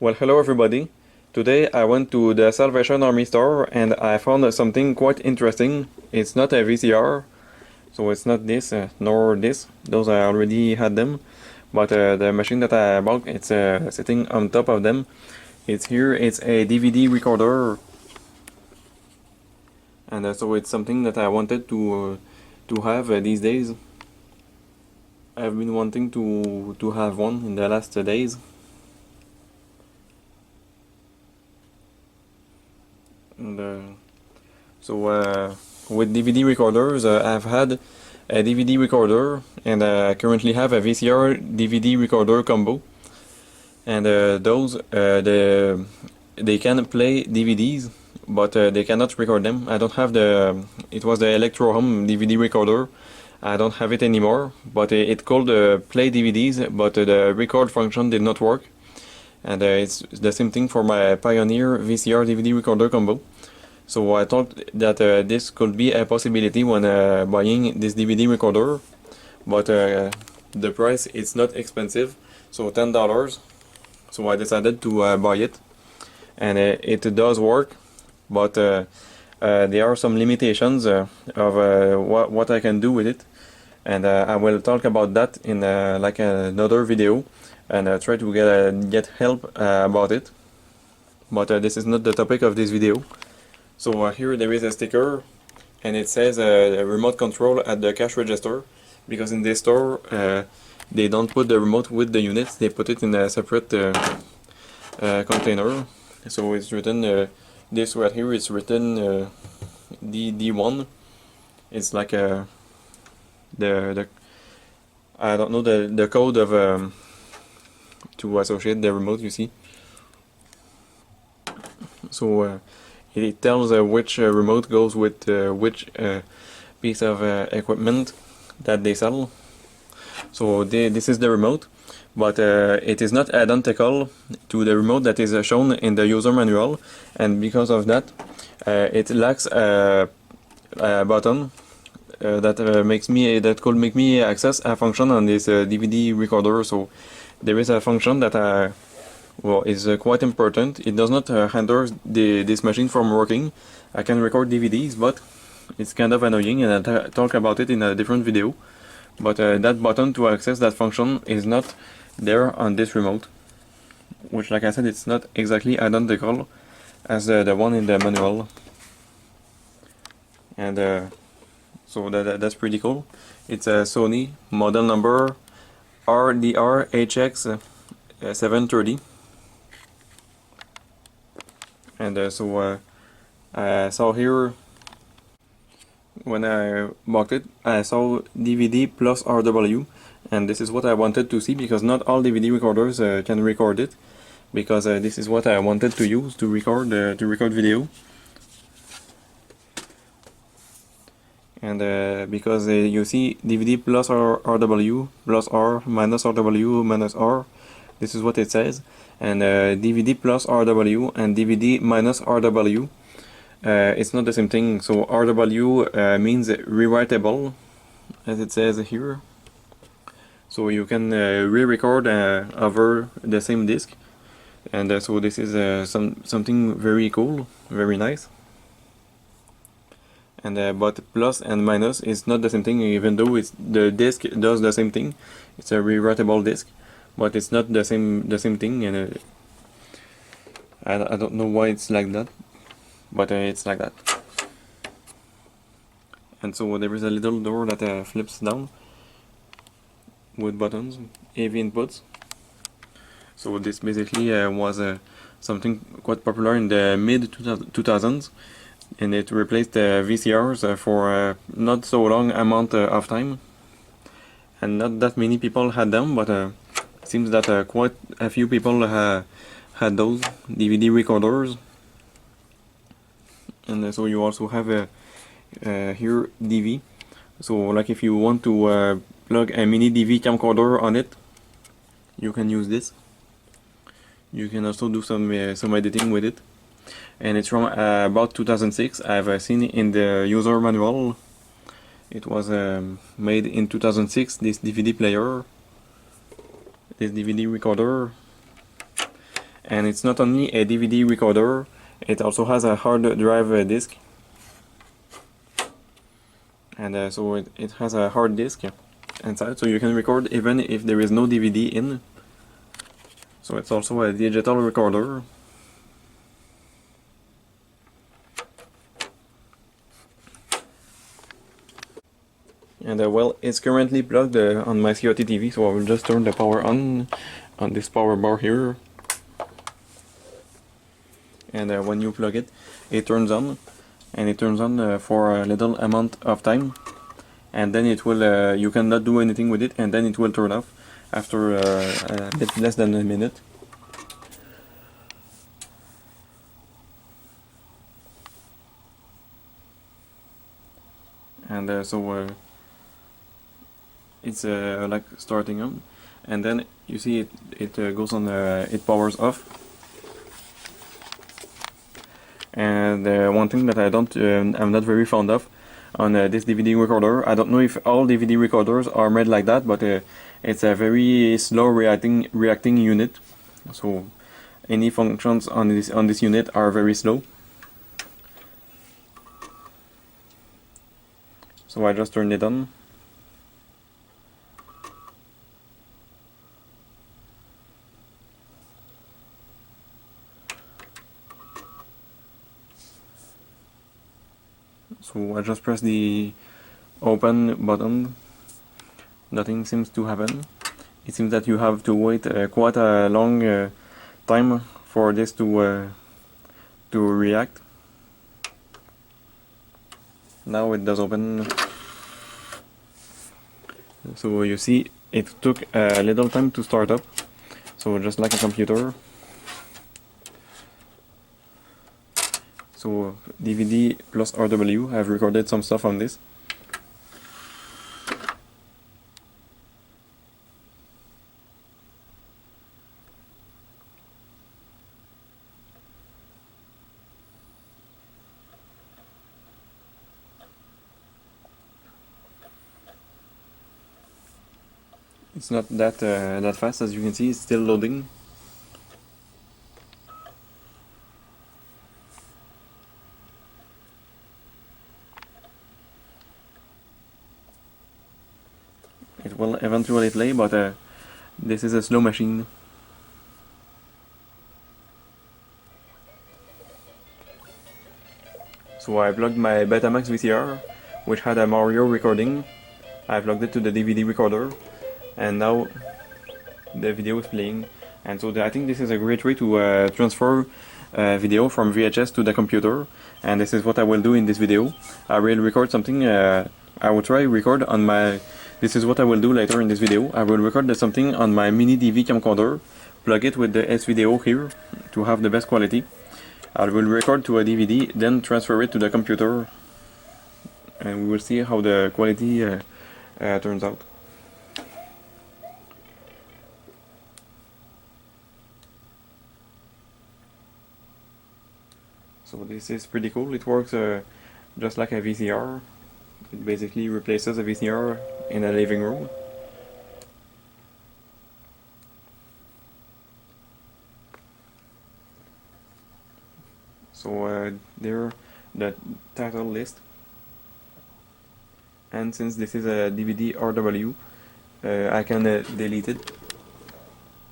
Well, hello everybody. Today I went to the Salvation Army store and I found something quite interesting. It's not a VCR, so it's not this nor this. Those I already had them. But the machine that I bought, it's sitting on top of them. It's here. It's a DVD recorder, and so it's something that I wanted to have these days. I've been wanting to have one in the last days. And with DVD recorders, I've had a DVD recorder, and I currently have a VCR DVD recorder combo. And they can play DVDs, but they cannot record them. I don't have the. It was the Electro Home DVD recorder. I don't have it anymore, but it could play DVDs, but the record function did not work. And it's the same thing for my Pioneer VCR DVD recorder combo. So I thought that this could be a possibility when buying this DVD recorder, but the price is not expensive, so $10. So I decided to buy it, and it does work, but there are some limitations of what I can do with it, and I will talk about that in like another video, and try to get help about it. But this is not the topic of this video. So here there is a sticker, and it says remote control at the cash register, because in this store they don't put the remote with the units, they put it in a separate container. So it's written, this right here is written D1. It's like the I don't know the code of to associate the remote, you see. So it tells which remote goes with which piece of equipment that they sell. So this is the remote, but it is not identical to the remote that is shown in the user manual, and because of that it lacks a button that could make me access a function on this DVD recorder. So there is a function that is quite important. It does not hinder this machine from working. I can record DVDs, but it's kind of annoying, and I'll talk about it in a different video. But that button to access that function is not there on this remote, which, like I said, it's not exactly identical as the one in the manual. And so that's pretty cool. It's a Sony model number RDR-HX730. And so I saw here, when I bought it, I saw DVD plus RW, and this is what I wanted to see, because not all DVD recorders can record it, because this is what I wanted to use to record video. And because you see DVD plus RW plus R minus RW minus R, this is what it says. And DVD plus RW and DVD minus RW, it's not the same thing. So RW means rewritable, as it says here. So you can re-record over the same disc, and so this is something very cool, very nice. And but plus and minus is not the same thing, even though the disc does the same thing. It's a rewritable disc, but it's not the same thing, and I don't know why it's like that, but it's like that. And so there is a little door that flips down with buttons, AV inputs. So this basically was something quite popular in the mid 2000s, and it replaced the VCRs for not so long amount of time, and not that many people had them, but it seems that quite a few people had those DVD recorders. And so you also have here DV. So like if you want to plug a MiniDV camcorder on it, you can use this. You can also do some editing with it, and it's from about 2006. I've seen it in the user manual. It was made in 2006, this DVD player, this DVD recorder. And it's not only a DVD recorder, it also has a hard drive disk. And so it has a hard disk inside, so you can record even if there is no DVD in. So it's also a digital recorder. And well, it's currently plugged on my CRT TV, so I will just turn the power on this power bar here. And when you plug it, it turns on, and it turns on for a little amount of time, and then it will you cannot do anything with it, and then it will turn off after a bit less than a minute. And so it's like starting on, and then you see it goes on, it powers off. And one thing that I'm not very fond of on this DVD recorder, I don't know if all DVD recorders are made like that, but it's a very slow reacting unit. So any functions on this unit are very slow. So I just turned it on. So I just press the open button. Nothing seems to happen. It seems that you have to wait quite a long time for this to react. Now it does open. So you see, it took a little time to start up. So just like a computer. So DVD plus RW, I've recorded some stuff on this. It's not that fast, as you can see. It's still loading. It will eventually play, but this is a slow machine. So I plugged my Betamax VCR, which had a Mario recording. I plugged it to the DVD recorder, and now the video is playing. And so I think this is a great way to transfer video from VHS to the computer, and this is what I will do in this video. I will record something. I will try record on my. This is what I will do later in this video. I will record something on my MiniDV camcorder, plug it with the S-Video here to have the best quality. I will record to a DVD, then transfer it to the computer, and we will see how the quality turns out. So this is pretty cool. It works just like a VCR. It basically replaces a VCR in a living room. So there, the title list. And since this is a DVD RW, I can delete it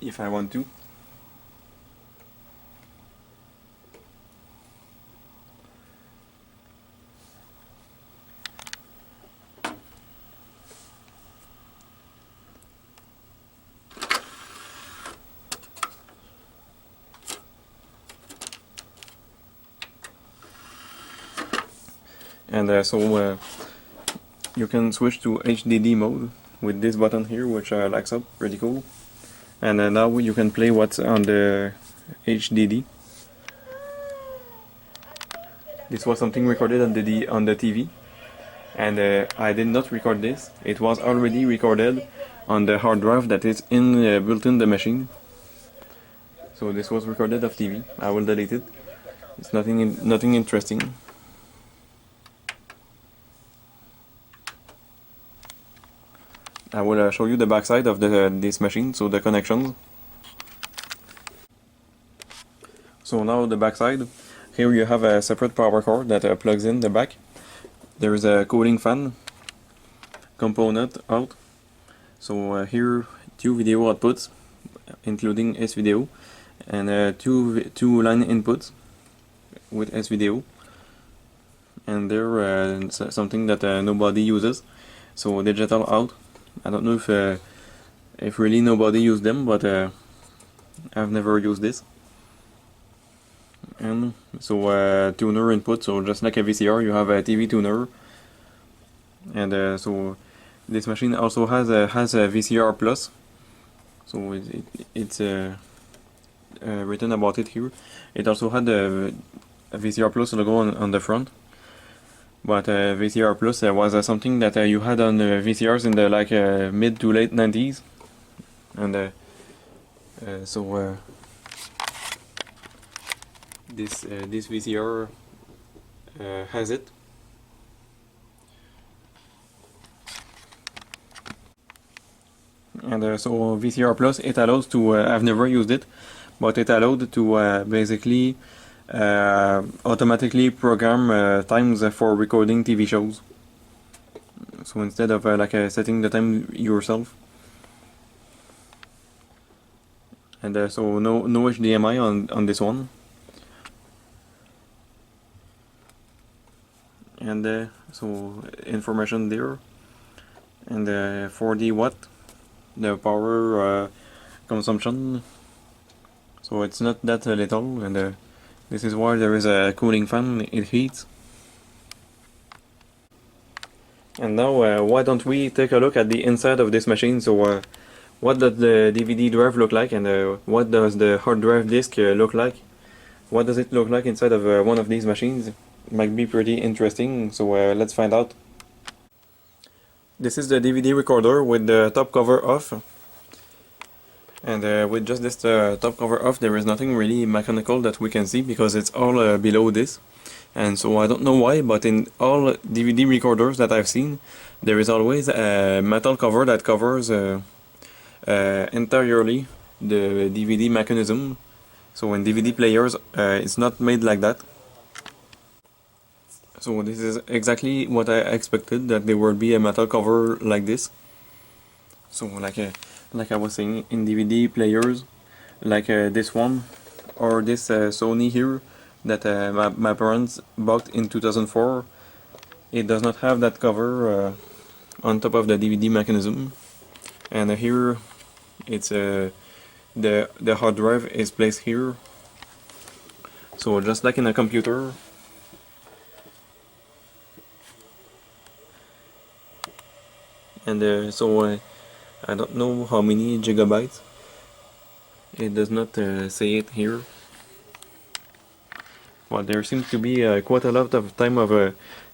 if I want to. And so you can switch to HDD mode with this button here, which lights up, pretty cool. And now you can play what's on the HDD. This was something recorded on the TV, and I did not record this. It was already recorded on the hard drive that is built in the machine. So this was recorded off TV. I will delete it. It's nothing interesting. I will show you the backside of this machine, so the connections. So now the back side. Here you have a separate power cord that plugs in the back. There is a cooling fan component out. So here two video outputs, including S-video, and two line inputs with S-video. And they're something that nobody uses. So digital out. I don't know if really nobody used them, but I've never used this. And so tuner input, so just like a VCR, you have a TV tuner. And so this machine also has a VCR plus. So it's written about it here. It also had a VCR plus logo on the front. But VCR plus was something that you had on VCRs in the mid to late 90s. And so this VCR has it. And so VCR plus, it allows to, I've never used it, but it allowed to basically automatically program times for recording TV shows. So instead of setting the time yourself. And so no HDMI on this one. And so information there. And 40 watt, the power consumption. So it's not that little, and this is why there is a cooling fan, it heats. And now why don't we take a look at the inside of this machine. So what does the DVD drive look like, and what does the hard drive disk look like? What does it look like inside of one of these machines? It might be pretty interesting, so let's find out. This is the DVD recorder with the top cover off. And with just this top cover off, there is nothing really mechanical that we can see because it's all below this. And so I don't know why, but in all DVD recorders that I've seen, there is always a metal cover that covers entirely the DVD mechanism. So in DVD players, it's not made like that. So this is exactly what I expected, that there would be a metal cover like this. So like I was saying, in DVD players, like this one, or this Sony here, that my parents bought in 2004, it does not have that cover on top of the DVD mechanism. And here, it's the hard drive is placed here. So just like in a computer. And so I don't know how many gigabytes. It does not say it here. But there seems to be quite a lot of time of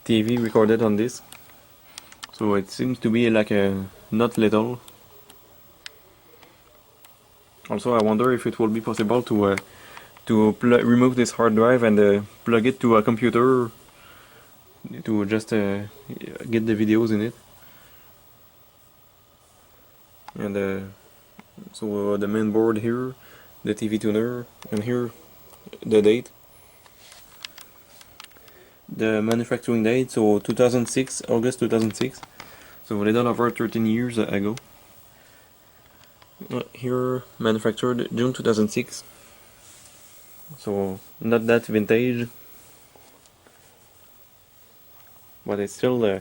TV recorded on this. So it seems to be like not little. Also, I wonder if it will be possible to remove this hard drive and plug it to a computer to just get the videos in it. And so the main board here, the TV tuner, and here the date, the manufacturing date, so 2006, August 2006, so a little over 13 years ago. Here manufactured June 2006, so not that vintage, but it's still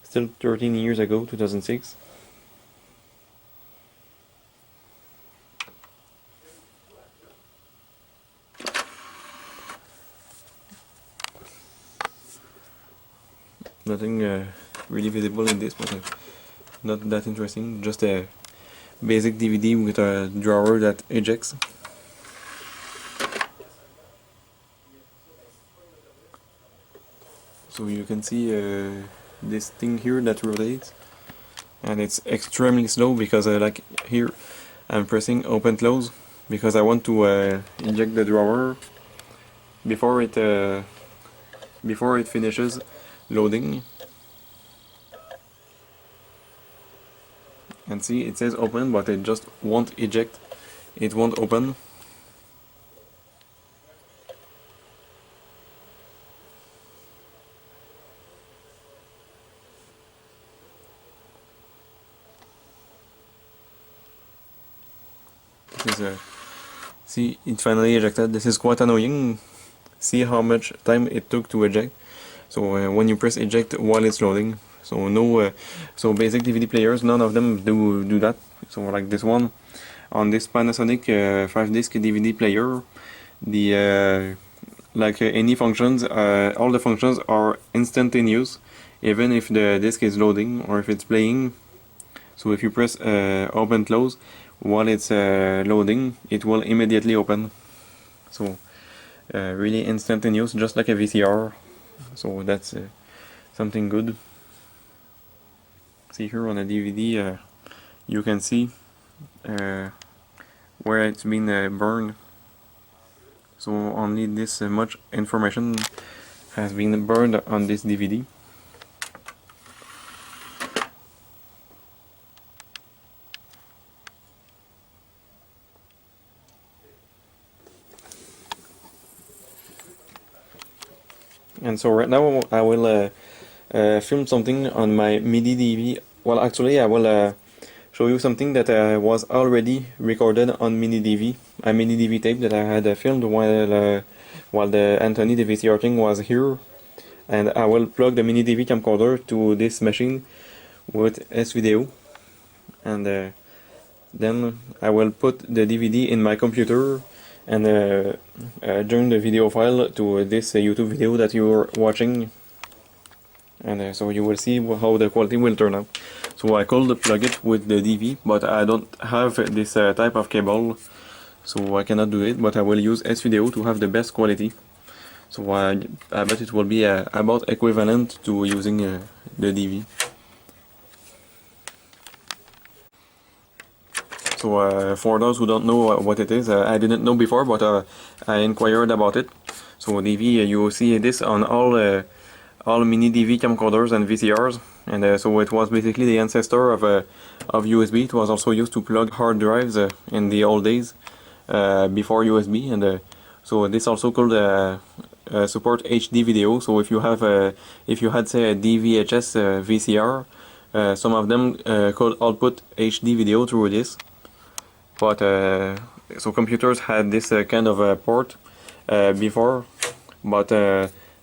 13 years ago, 2006. Nothing really visible in this, but not that interesting. Just a basic DVD with a drawer that ejects. So you can see this thing here that rotates, and it's extremely slow because like here I'm pressing open close because I want to inject the drawer before it finishes loading. And see, it says open, but it just won't eject. It won't open. is see, it finally ejected. This is quite annoying. See how much time it took to eject. So when you press eject while it's loading, so no, so basic DVD players, none of them do that. So like this one, on this Panasonic 5-disc DVD player, the like any functions, all the functions are instantaneous, even if the disc is loading or if it's playing. So if you press open close while it's loading, it will immediately open. So really instantaneous, just like a VCR. So that's something good. See here on a DVD, you can see where it's been burned. So only this much information has been burned on this DVD. And so right now I will film something on my MiniDV. Well, actually I will show you something that was already recorded on MiniDV, a MiniDV tape that I had filmed while the Anthony the VCR thing was here, and I will plug the MiniDV camcorder to this machine with S-Video, and then I will put the DVD in my computer and join the video file to this YouTube video that you're watching, and so you will see how the quality will turn out. So I could plug it with the DV, but I don't have this type of cable, so I cannot do it, but I will use S-Video to have the best quality. So I bet it will be about equivalent to using the DV. So for those who don't know what it is, I didn't know before, but I inquired about it. So DV, you see this on all MiniDV camcorders and VCRs, and so it was basically the ancestor of USB. It was also used to plug hard drives in the old days before USB, and so this also could support HD video. So if you had say a DVHS VCR, some of them could output HD video through this. But so computers had this kind of port before, but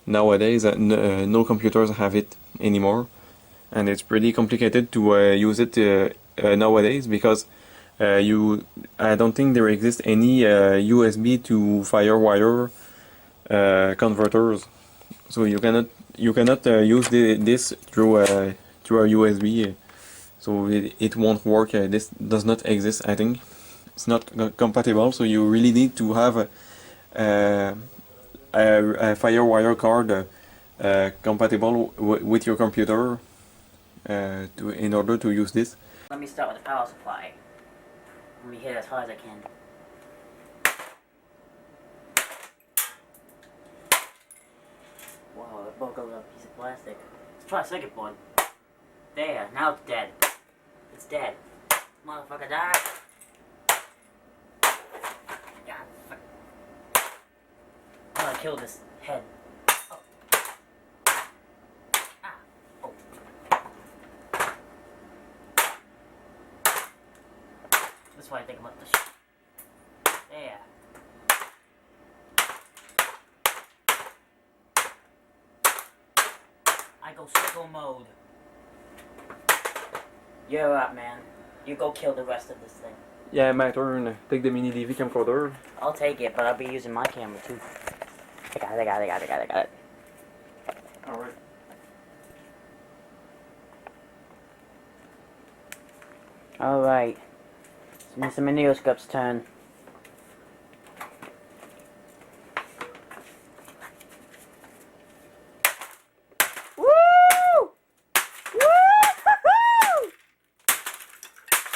nowadays no computers have it anymore, and it's pretty complicated to use it nowadays, because I don't think there exists any USB to FireWire converters, so you cannot use this through a USB, so it won't work. This does not exist, I think. It's not compatible, so you really need to have a FireWire card compatible with your computer in order to use this. Let me start with the power supply. Let me hit it as hard as I can. Wow, it broke over a piece of plastic. Let's try a second board. There, now it's dead. It's dead. Motherfucker died. I'm gonna kill this head. Oh. Ah. Oh. That's why I think I'm up to there. I go sicko mode. You're up, man. You go kill the rest of this thing. Yeah, my turn. Take the MiniDV camcorder. I'll take it, but I'll be using my camera too. I got it. Alright. Alright. It's Mr. Mineoscope's turn. Woo! Woo!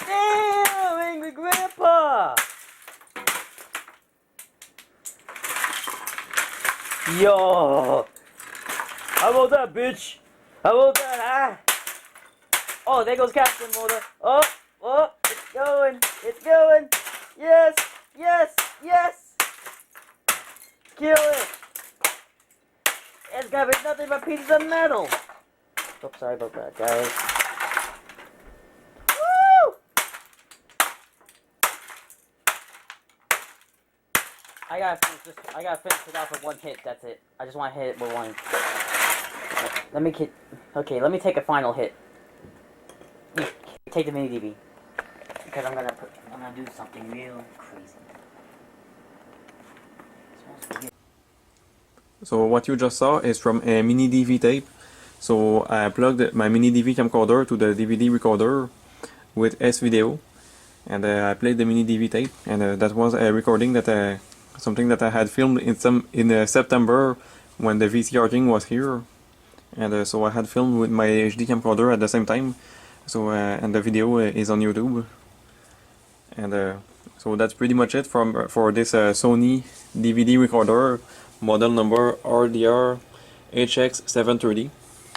Damn, Angry Grandpa! Yo! How about that, bitch? How about that, huh? Oh, there goes captain motor. Oh, it's going. Yes! Kill it! It's gonna be nothing but pieces of metal. Oh, sorry about that, guys. Woo! I gotta finish it off with one hit. That's it. I just want to hit it with one. Let me hit. Okay, let me take a final hit. Take the MiniDV because I'm gonna do something real crazy. So what you just saw is from a MiniDV tape. So I plugged my MiniDV camcorder to the DVD recorder with S-Video, and I played the MiniDV tape, and that was a recording that something that I had filmed in September when the VCR King was here, and so I had filmed with my HD camcorder at the same time. So and the video is on YouTube, and so that's pretty much it for this Sony DVD recorder, model number RDR-HX730.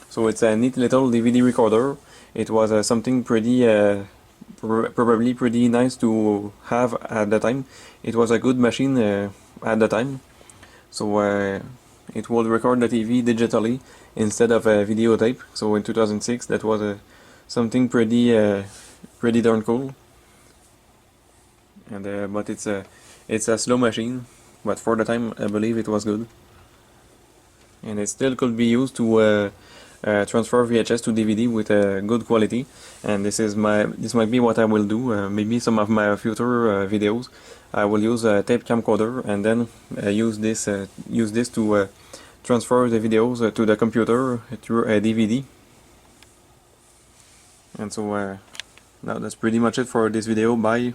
So it's a neat little DVD recorder. It was something pretty, probably pretty nice to have at the time. It was a good machine at the time. So it would record the TV digitally instead of a videotape. So in 2006, that was something pretty darn cool. And but it's a slow machine, but for the time I believe it was good, and it still could be used to transfer VHS to DVD with good quality. And this might be what I will do. Maybe some of my future videos I will use a tape camcorder and then use this to transfer the videos to the computer through a DVD. And so now that's pretty much it for this video. Bye.